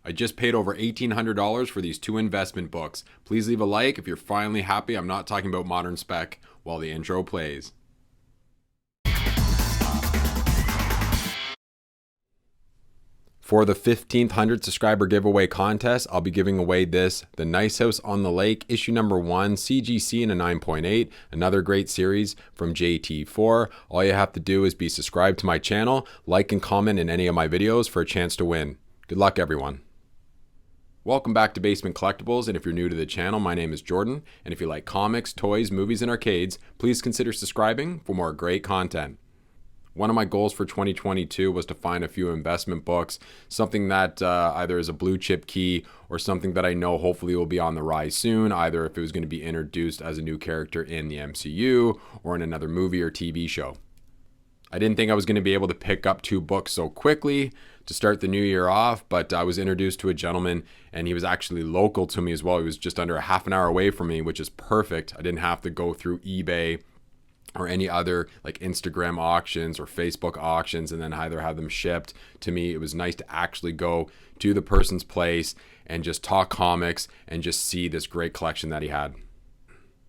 I just paid over $1,800 for these two investment books. Please leave a like if you're finally happy I'm not talking about Modern Spec while the intro plays. For the 1,500 subscriber giveaway contest, I'll be giving away this, The Nice House on the Lake, issue number 1, CGC in a 9.8, another great series from JT4. All you have to do is be subscribed to my channel, like and comment in any of my videos for a chance to win. Good luck, everyone. Welcome back to Basement Collectibles, and if you're new to the channel, my name is Jordan, and if you like comics, toys, movies, and arcades, please consider subscribing for more great content. One of my goals for 2022 was to find a few investment books, something that either is a blue chip key or something that I know hopefully will be on the rise soon, either if it was going to be introduced as a new character in the MCU or in another movie or TV show. I didn't think I was going to be able to pick up two books so quickly to start the new year off, but I was introduced to a gentleman and he was actually local to me as well. He was just under a half an hour away from me, which is perfect. I didn't have to go through eBay or any other like Instagram auctions or Facebook auctions and then either have them shipped to me. It was nice to actually go to the person's place and just talk comics and just see this great collection that he had.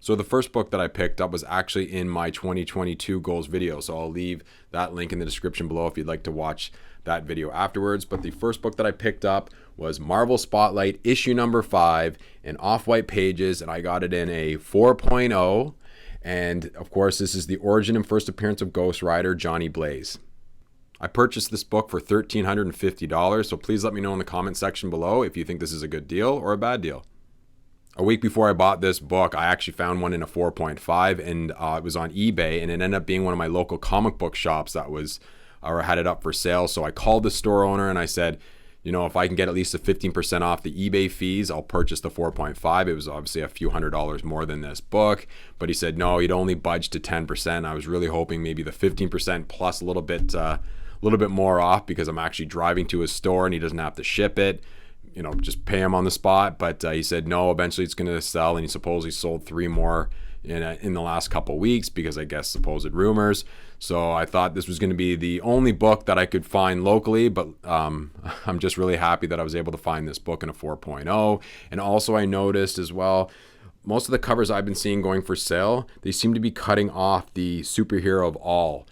So the first book that I picked up was actually in my 2022 goals video. So I'll leave that link in the description below if you'd like to watch that video afterwards. But the first book that I picked up was Marvel Spotlight issue number 5 in off-white pages, and I got it in a 4.0. And of course, this is the origin and first appearance of Ghost Rider, Johnny Blaze. I purchased this book for $1,350, so please let me know in the comment section below if you think this is a good deal or a bad deal. A week before I bought this book, I actually found one in a 4.5, and it was on eBay, and it ended up being one of my local comic book shops that was, or had it up for sale. So I called the store owner and I said, you know, if I can get at least a 15% off the eBay fees, I'll purchase the 4.5. It was obviously a few $100s more than this book, but he said no, he'd only budge to 10%. I was really hoping maybe the 15% plus a little bit more off because I'm actually driving to his store and he doesn't have to ship it. You know, just pay him on the spot. But he said no, eventually it's going to sell, and he supposedly sold 3 more in the last couple weeks because I guess supposed rumors. So I thought this was going to be the only book that I could find locally, but I'm just really happy that I was able to find this book in a 4.0. And also I noticed as well, most of the covers I've been seeing going for sale, they seem to be cutting off the superhero of all.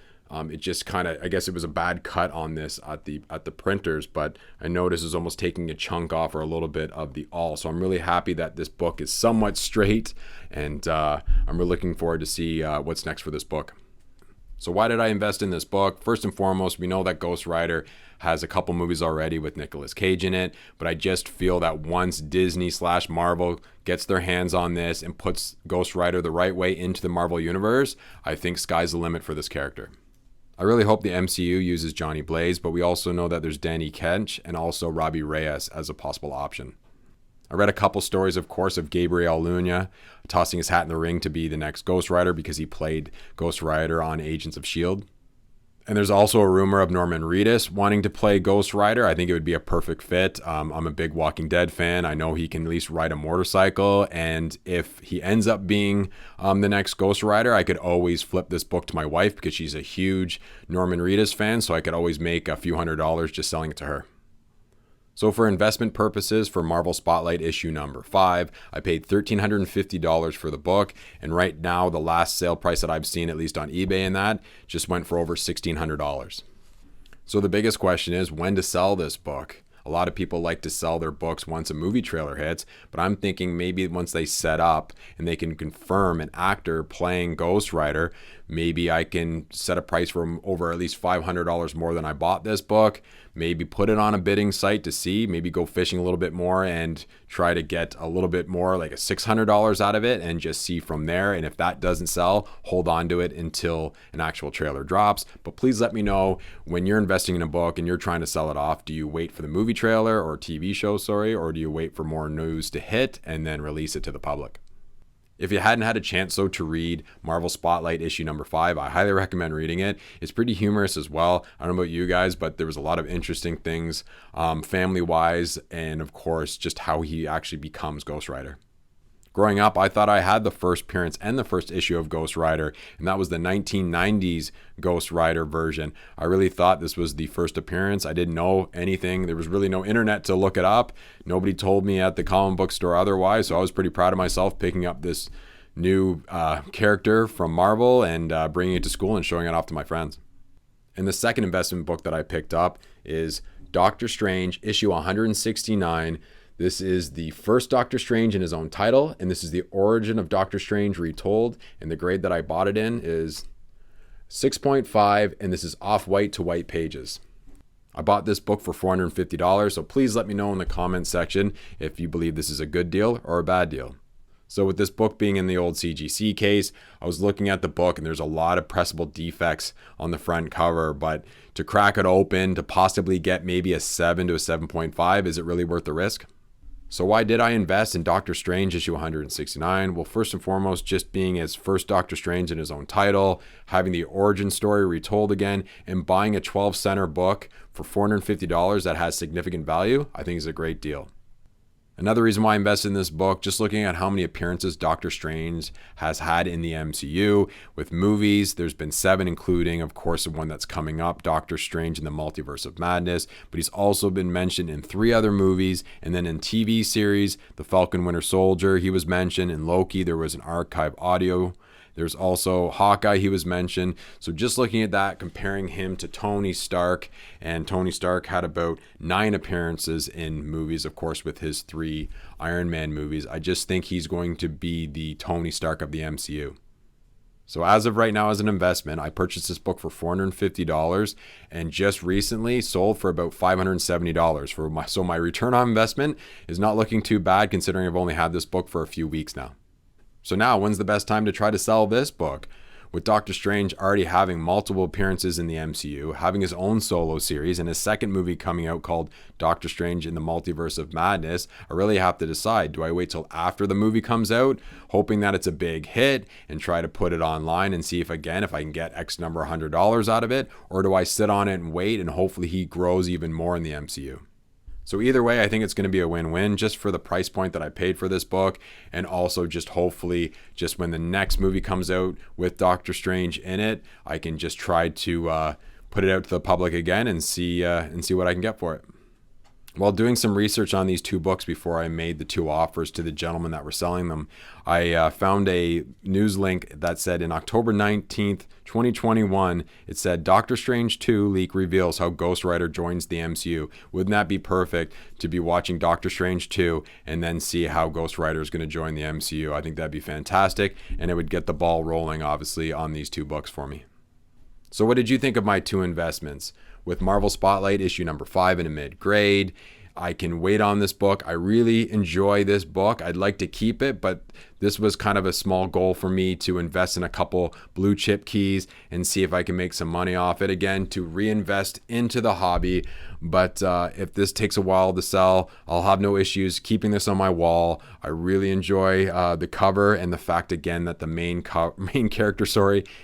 It just kind of, I guess it was a bad cut on this at the printers, but I noticed it's almost taking a chunk off or a little bit of the all. So I'm really happy that this book is somewhat straight, and I'm really looking forward to see what's next for this book. So why did I invest in this book? First and foremost, we know that Ghost Rider has a couple movies already with Nicolas Cage in it, but I just feel that once Disney/Marvel gets their hands on this and puts Ghost Rider the right way into the Marvel universe, I think sky's the limit for this character. I really hope the MCU uses Johnny Blaze, but we also know that there's Danny Ketch and also Robbie Reyes as a possible option. I read a couple stories, of course, of Gabriel Luna tossing his hat in the ring to be the next Ghost Rider because he played Ghost Rider on Agents of S.H.I.E.L.D. And there's also a rumor of Norman Reedus wanting to play Ghost Rider. I think it would be a perfect fit. I'm a big Walking Dead fan. I know he can at least ride a motorcycle. And if he ends up being the next Ghost Rider, I could always flip this book to my wife because she's a huge Norman Reedus fan. So I could always make a few $100s just selling it to her. So for investment purposes, for Marvel Spotlight issue number 5, I paid $1,350 for the book. And right now, the last sale price that I've seen, at least on eBay and that, just went for over $1,600. So the biggest question is when to sell this book. A lot of people like to sell their books once a movie trailer hits, but I'm thinking maybe once they set up and they can confirm an actor playing Ghost Rider, maybe I can set a price for over at least $500 more than I bought this book. Maybe put it on a bidding site to see, maybe go fishing a little bit more and try to get a little bit more, like a $600 out of it and just see from there. And if that doesn't sell, hold on to it until an actual trailer drops. But please let me know when you're investing in a book and you're trying to sell it off, do you wait for the movie trailer or TV show, or do you wait for more news to hit and then release it to the public? If you hadn't had a chance, though, to read Marvel Spotlight issue number 5, I highly recommend reading it. It's pretty humorous as well. I don't know about you guys, but there was a lot of interesting things family-wise, and of course, just how he actually becomes Ghost Rider. Growing up, I thought I had the first appearance and the first issue of Ghost Rider, and that was the 1990s Ghost Rider version. I really thought this was the first appearance. I didn't know anything. There was really no internet to look it up. Nobody told me at the comic book store otherwise, so I was pretty proud of myself picking up this new character from Marvel and bringing it to school and showing it off to my friends. And the second investment book that I picked up is Doctor Strange, issue 169. This is the first Doctor Strange in his own title, and this is the origin of Doctor Strange retold, and the grade that I bought it in is 6.5, and this is off-white to white pages. I bought this book for $450, so please let me know in the comments section if you believe this is a good deal or a bad deal. So with this book being in the old CGC case, I was looking at the book and there's a lot of pressable defects on the front cover, but to crack it open, to possibly get maybe a 7 to a 7.5, is it really worth the risk? So why did I invest in Doctor Strange issue 169? Well, first and foremost, just being his first Doctor Strange in his own title, having the origin story retold again, and buying a 12-center book for $450 that has significant value, I think is a great deal. Another reason why I invested in this book, just looking at how many appearances Doctor Strange has had in the MCU. With movies, there's been 7, including, of course, the one that's coming up, Doctor Strange in the Multiverse of Madness. But he's also been mentioned in 3 other movies. And then in TV series, The Falcon Winter Soldier, he was mentioned. In Loki, there was an archive audio. There's also Hawkeye, he was mentioned. So just looking at that, comparing him to Tony Stark, and Tony Stark had about 9 appearances in movies, of course, with his 3 Iron Man movies. I just think he's going to be the Tony Stark of the MCU. So as of right now, as an investment, I purchased this book for $450 and just recently sold for about $570. So my return on investment is not looking too bad, considering I've only had this book for a few weeks now. So now, when's the best time to try to sell this book? With Doctor Strange already having multiple appearances in the MCU, having his own solo series, and his second movie coming out called Doctor Strange in the Multiverse of Madness, I really have to decide. Do I wait till after the movie comes out, hoping that it's a big hit, and try to put it online and see if I can get X number of $100 out of it? Or do I sit on it and wait and hopefully he grows even more in the MCU? So either way, I think it's going to be a win-win just for the price point that I paid for this book, and also just hopefully just when the next movie comes out with Doctor Strange in it, I can just try to put it out to the public again and see what I can get for it. While doing some research on these 2 books before I made the 2 offers to the gentlemen that were selling them, I found a news link that said in October 19th, 2021, it said Doctor Strange 2 leak reveals how Ghost Rider joins the MCU. Wouldn't that be perfect to be watching Doctor Strange 2 and then see how Ghost Rider is going to join the MCU? I think that'd be fantastic, and it would get the ball rolling, obviously, on these 2 books for me. So what did you think of my 2 investments? With Marvel Spotlight issue number 5 in a mid-grade, I can wait on this book. I really enjoy this book. I'd like to keep it, but this was kind of a small goal for me to invest in a couple blue chip keys and see if I can make some money off it again, to reinvest into the hobby. But if this takes a while to sell, I'll have no issues keeping this on my wall. I really enjoy the cover, and the fact again that the main character,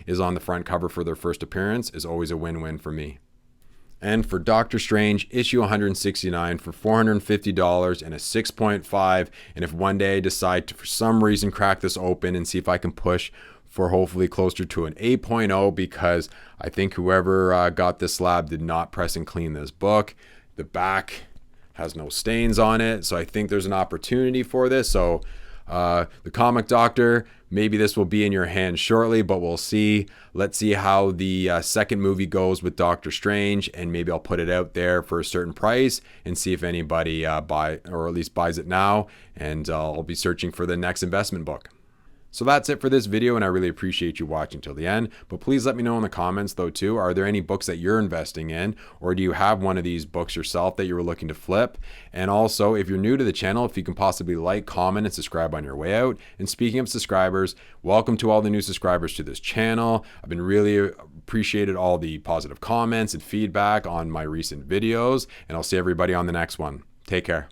is on the front cover for their first appearance is always a win-win for me. And for Doctor Strange, issue 169 for $450 and a 6.5. And if one day I decide to, for some reason, crack this open and see if I can push for hopefully closer to an 8.0, because I think whoever got this slab did not press and clean this book. The back has no stains on it, so I think there's an opportunity for this. So the Comic Doctor, maybe this will be in your hands shortly, but we'll see. Let's see how the second movie goes with Doctor Strange, and maybe I'll put it out there for a certain price and see if anybody buys it now, and I'll be searching for the next investment book. So that's it for this video, and I really appreciate you watching till the end. But please let me know in the comments though too, are there any books that you're investing in, or do you have one of these books yourself that you were looking to flip? And also, if you're new to the channel, if you can possibly like, comment, and subscribe on your way out. And speaking of subscribers, welcome to all the new subscribers to this channel. I've been really appreciated all the positive comments and feedback on my recent videos, and I'll see everybody on the next one. Take care.